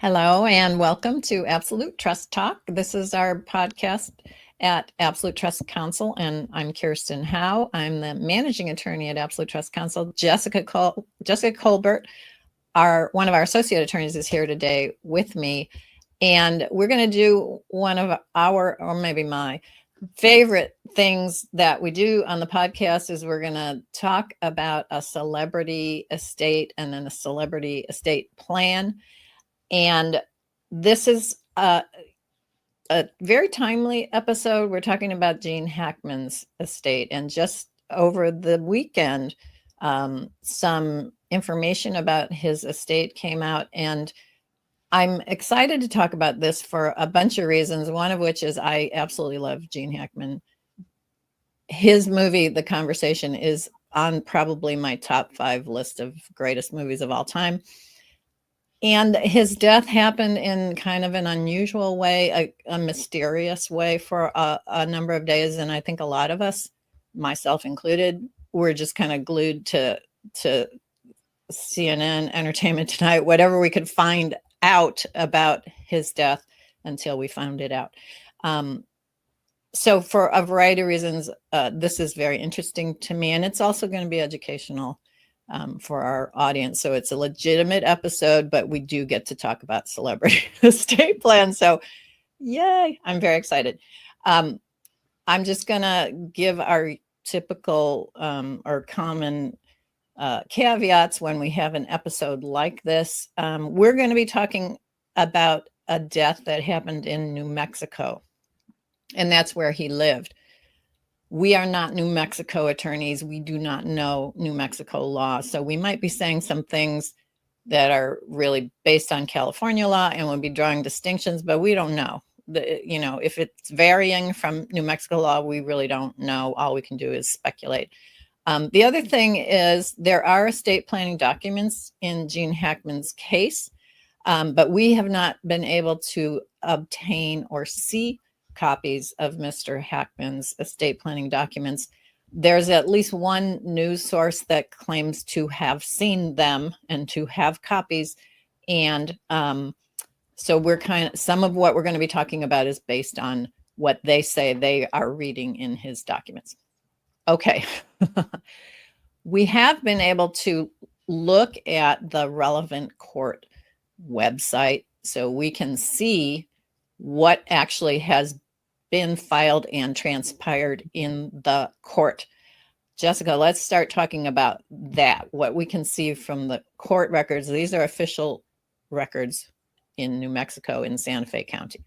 Hello and welcome to Absolute Trust Talk. This is our podcast at Absolute Trust Counsel, and I'm Kirsten Howe. I'm the managing attorney at Absolute Trust Counsel. Jessica Colbert, one of our associate attorneys, is here today with me, and we're going to do one of our, or maybe my, favorite things that we do on the podcast is we're going to talk about a celebrity estate and then a celebrity estate plan. And this is a very timely episode. We're talking about Gene Hackman's estate. And just over the weekend, some information about his estate came out. And I'm excited to talk about this for a bunch of reasons, one of which is I absolutely love Gene Hackman. His movie, The Conversation, is on probably my top 5 list of greatest movies of all time. And his death happened in kind of an unusual way, a mysterious way for a number of days. And I think a lot of us, myself included, were just kind of glued to CNN, Entertainment Tonight, whatever we could find out about his death until we found it out. So for a variety of reasons, this is very interesting to me. And it's also going to be educational for our audience. So it's a legitimate episode, but we do get to talk about celebrity estate plans. So yay, I'm very excited. I'm just going to give our typical or common caveats when we have an episode like this. We're going to be talking about a death that happened in New Mexico, and that's where he lived. We are not New Mexico attorneys. We do not know New Mexico law. So we might be saying some things that are really based on California law and we'll be drawing distinctions, but we don't know. If it's varying from New Mexico law, we really don't know. All we can do is speculate. The other thing is there are estate planning documents in Gene Hackman's case, but we have not been able to obtain or see copies of Mr. Hackman's estate planning documents. There's at least one news source that claims to have seen them and to have copies. And so some of what we're going to be talking about is based on what they say they are reading in his documents. Okay. We have been able to look at the relevant court website so we can see what actually has been filed and transpired in the court. Jessica, let's start talking about that, what we can see from the court records. These are official records in New Mexico in Santa Fe County.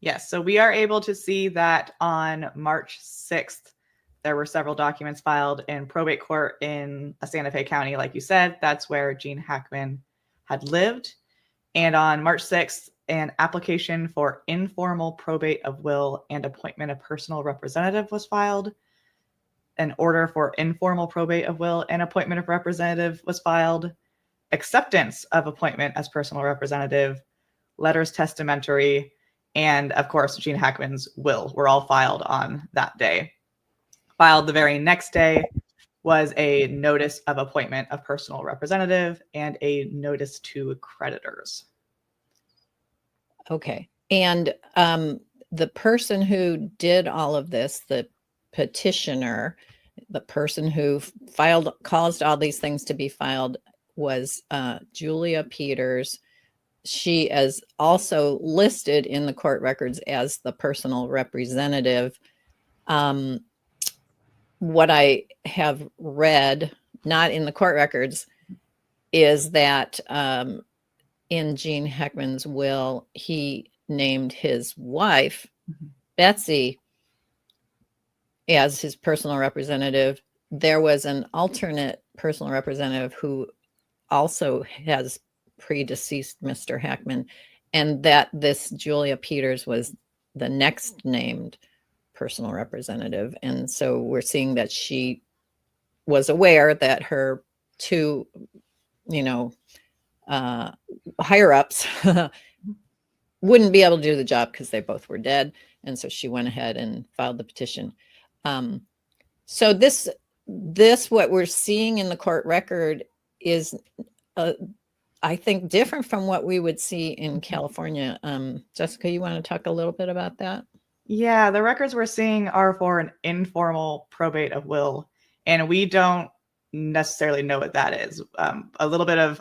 Yes, so we are able to see that on March 6th, there were several documents filed in probate court in Santa Fe County. Like you said, that's where Gene Hackman had lived. And on March 6th, an application for informal probate of will and appointment of personal representative was filed. An order for informal probate of will and appointment of representative was filed. Acceptance of appointment as personal representative, letters testamentary, and of course, Gene Hackman's will were all filed on that day. Filed the very next day was a notice of appointment of personal representative and a notice to creditors. Okay. And the person who did all of this, the petitioner, the person who caused all these things to be filed was Julia Peters. She is also listed in the court records as the personal representative. What I have read, not in the court records, is that in Gene Hackman's will, he named his wife, Betsy, as his personal representative. There was an alternate personal representative who also has predeceased Mr. Hackman, and that this Julia Peters was the next named personal representative. And so we're seeing that she was aware that her two, higher ups wouldn't be able to do the job because they both were dead. And so she went ahead and filed the petition. So this, what we're seeing in the court record is I think, different from what we would see in California. Jessica, you want to talk a little bit about that? Yeah, the records we're seeing are for an informal probate of will, and we don't necessarily know what that is. A little bit of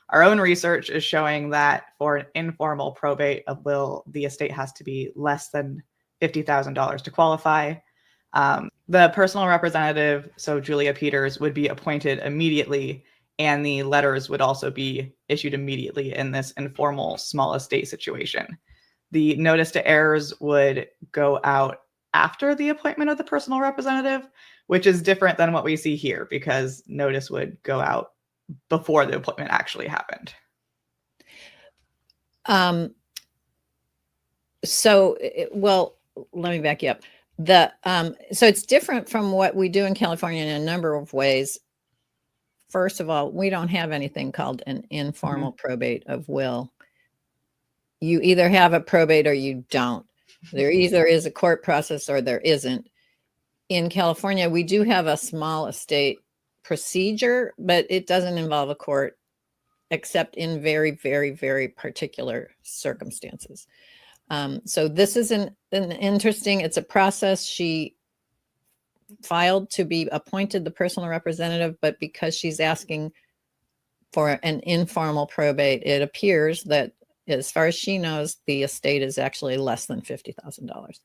our own research is showing that for an informal probate of will, the estate has to be less than $50,000 to qualify. The personal representative, so Julia Peters, would be appointed immediately, and the letters would also be issued immediately in this informal small estate situation. The notice to heirs would go out after the appointment of the personal representative, which is different than what we see here because notice would go out before the appointment actually happened. Well, let me back you up. So it's different from what we do in California in a number of ways. First of all, we don't have anything called an informal probate of will. You either have a probate or you don't. There either is a court process or there isn't. In California, we do have a small estate procedure, but it doesn't involve a court except in very, very, very particular circumstances. So this is an interesting, it's a process. She filed to be appointed the personal representative, but because she's asking for an informal probate, it appears that, as far as she knows, the estate is actually less than $50,000.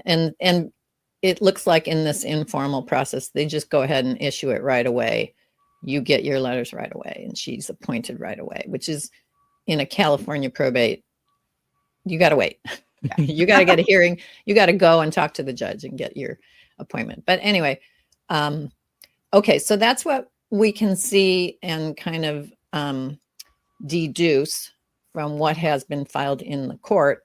And it looks like in this informal process, they just go ahead and issue it right away. You get your letters right away, and she's appointed right away, which is, in a California probate, you got to wait. Yeah. You got to get a hearing. You got to go and talk to the judge and get your appointment. But anyway, okay, so that's what we can see and kind of deduce from what has been filed in the court.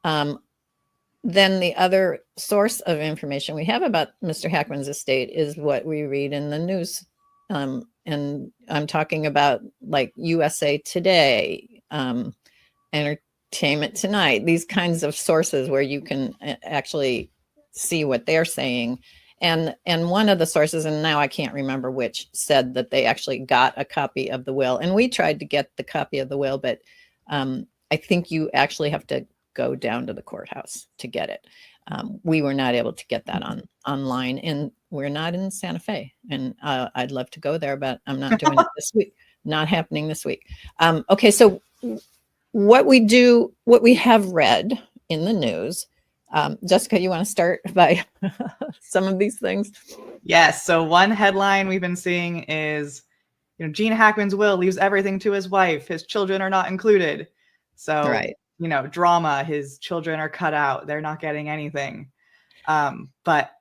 Then the other source of information we have about Mr. Hackman's estate is what we read in the news. And I'm talking about like USA Today, Entertainment Tonight, these kinds of sources where you can actually see what they're saying. And one of the sources, and now I can't remember which, said that they actually got a copy of the will. And we tried to get the copy of the will, but I think you actually have to go down to the courthouse to get it. We were not able to get that online, and we're not in Santa Fe. And I'd love to go there, but I'm not doing it this week. Not happening this week. Okay, so what we have read in the news. Jessica, you want to start by some of these things? Yes. So one headline we've been seeing is, Gene Hackman's will leaves everything to his wife. His children are not included. So, right. Drama, his children are cut out. They're not getting anything. But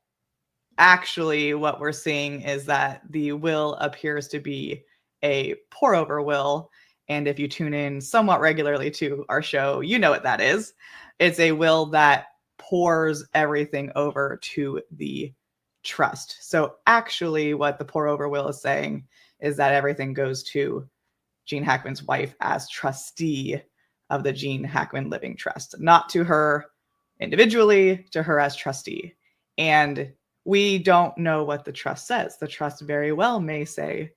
actually what we're seeing is that the will appears to be a pour over will. And if you tune in somewhat regularly to our show, you know what that is. It's a will that pours everything over to the trust. So actually what the pour over will is saying is that everything goes to Gene Hackman's wife as trustee of the Gene Hackman Living Trust, not to her individually, to her as trustee. And we don't know what the trust says. The trust very well may say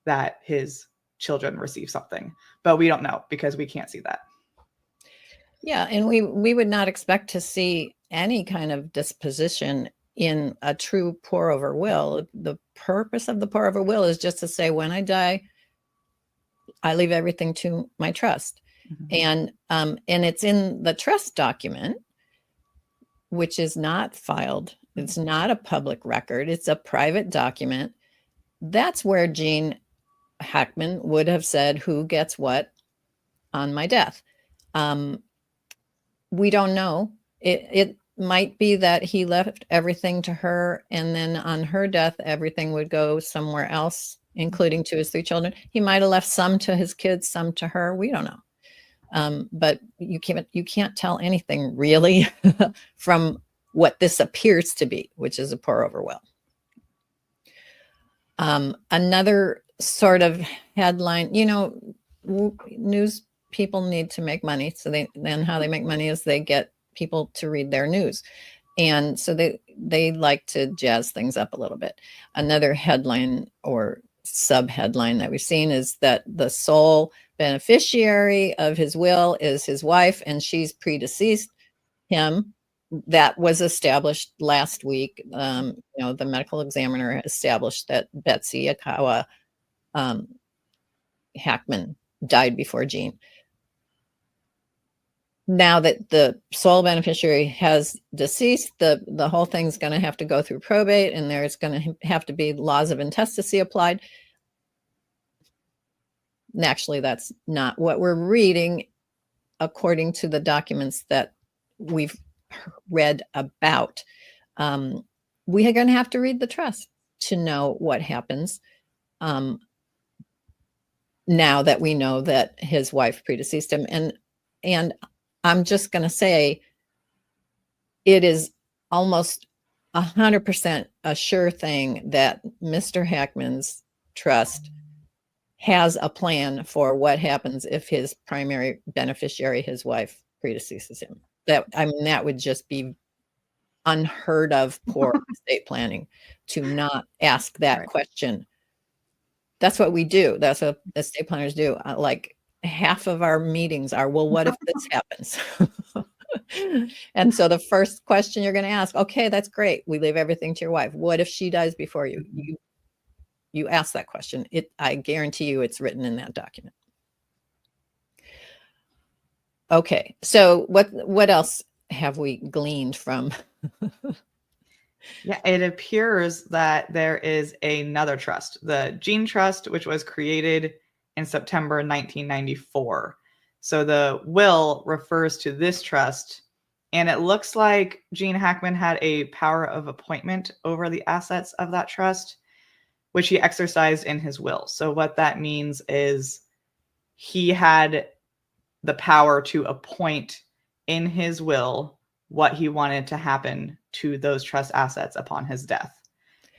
that his children receive something, but we don't know because we can't see that. Yeah, and we would not expect to see any kind of disposition in a true pour over will. The purpose of the pour over will is just to say, when I die, I leave everything to my trust. Mm-hmm. And it's in the trust document, which is not filed. It's not a public record. It's a private document. That's where Gene Hackman would have said who gets what on my death. We don't know. It might be that he left everything to her, and then on her death, everything would go somewhere else, including to his 3 children. He might have left some to his kids, some to her. We don't know. But you can't tell anything really from what this appears to be, which is a pour over will. Another sort of headline, news people need to make money. So then how they make money is they get people to read their news. And so they like to jazz things up a little bit. Another headline or subheadline that we've seen is that the sole beneficiary of his will is his wife, and she's predeceased him. That was established last week. The medical examiner established that Betsy Akawa Hackman died before Gene. Now that the sole beneficiary has deceased, the whole thing's going to have to go through probate, and there's going to have to be laws of intestacy applied. And actually, that's not what we're reading according to the documents that we've read about. We are going to have to read the trust to know what happens. Now that we know that his wife predeceased him, and I'm just going to say it is almost 100% a sure thing that Mr. Hackman's trust has a plan for what happens if his primary beneficiary, his wife, predeceases him. That would just be unheard of poor estate planning to not ask that question. That's what we do. That's what estate planners do. Like half of our meetings are, well, what if this happens? And so the first question you're going to ask, okay, that's great. We leave everything to your wife. What if she dies before you? You ask that question. I guarantee you it's written in that document. Okay, so what else have we gleaned from? Yeah, it appears that there is another trust, the Gene Trust, which was created in September 1994. So the will refers to this trust, and it looks like Gene Hackman had a power of appointment over the assets of that trust, which he exercised in his will. So what that means is he had the power to appoint in his will what he wanted to happen to those trust assets upon his death.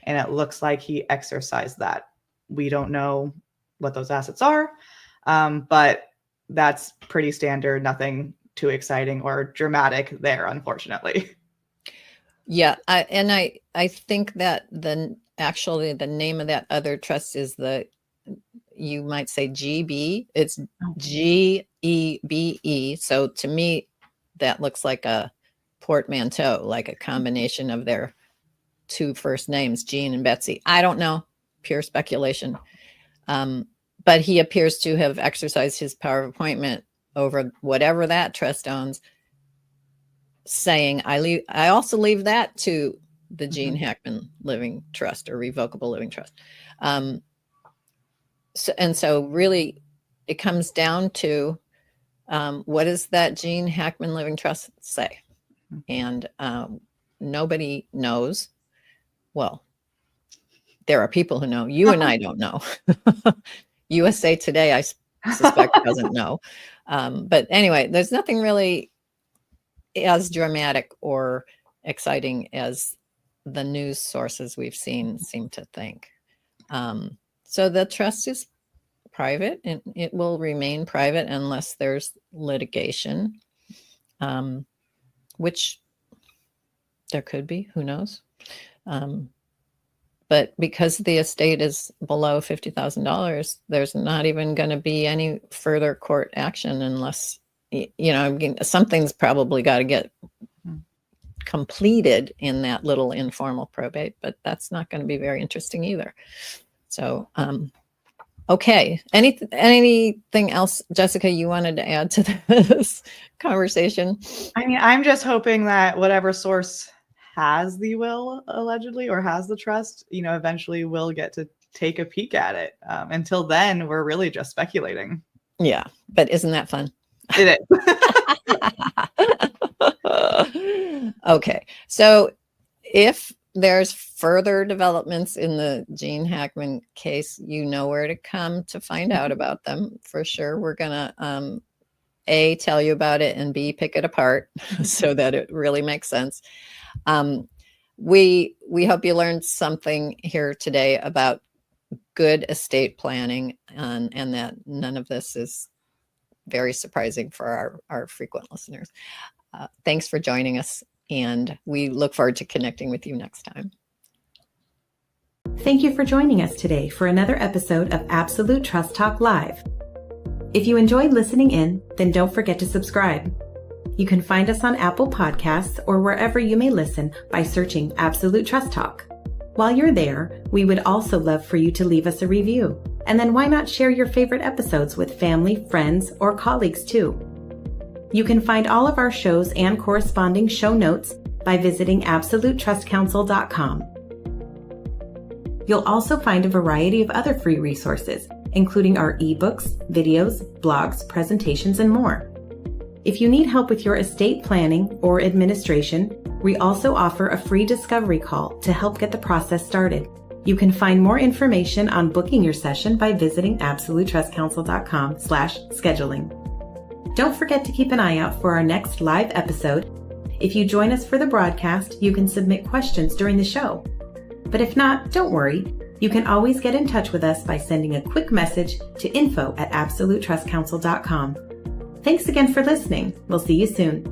And it looks like he exercised that. We don't know what those assets are, but that's pretty standard, nothing too exciting or dramatic there, unfortunately. Yeah, I think that actually the name of that other trust is you might say GB. It's GEBE. So to me, that looks like a portmanteau, like a combination of their two first names, Gene and Betsy. I don't know, pure speculation. But he appears to have exercised his power of appointment over whatever that trust owns, saying, I also leave that to the Gene Hackman Living Trust or Revocable Living Trust. So really it comes down to what does that Gene Hackman Living Trust say? And nobody knows. Well, there are people who know. You and I don't know. USA Today, I suspect, doesn't know. But anyway, there's nothing really as dramatic or exciting as the news sources we've seen seem to think. So the trust is private, and it will remain private unless there's litigation, which there could be, who knows? But because the estate is below $50,000, there's not even going to be any further court action unless, something's probably got to get completed in that little informal probate, but that's not going to be very interesting either. So, okay. Anything else, Jessica, you wanted to add to this conversation? I mean, I'm just hoping that whatever source has the will allegedly or has the trust, eventually will get to take a peek at it. Until then, we're really just speculating. Yeah, but isn't that fun? It is. Okay, so if there's further developments in the Gene Hackman case, you know where to come to find out about them. For sure, we're gonna A, tell you about it, and B, pick it apart so that it really makes sense. We hope you learned something here today about good estate planning, and that none of this is very surprising for our frequent listeners. Thanks for joining us, and we look forward to connecting with you next time. Thank you for joining us today for another episode of Absolute Trust Talk Live. If you enjoyed listening in, then don't forget to subscribe. You can find us on Apple Podcasts or wherever you may listen by searching Absolute Trust Talk. While you're there, we would also love for you to leave us a review. And then why not share your favorite episodes with family, friends, or colleagues too? You can find all of our shows and corresponding show notes by visiting absolutetrustcouncil.com. You'll also find a variety of other free resources, including our ebooks, videos, blogs, presentations, and more. If you need help with your estate planning or administration, we also offer a free discovery call to help get the process started. You can find more information on booking your session by visiting absolutetrustcouncil.com/scheduling. Don't forget to keep an eye out for our next live episode. If you join us for the broadcast, you can submit questions during the show. But if not, don't worry. You can always get in touch with us by sending a quick message to info@absolutetrustcouncil.com. Thanks again for listening. We'll see you soon.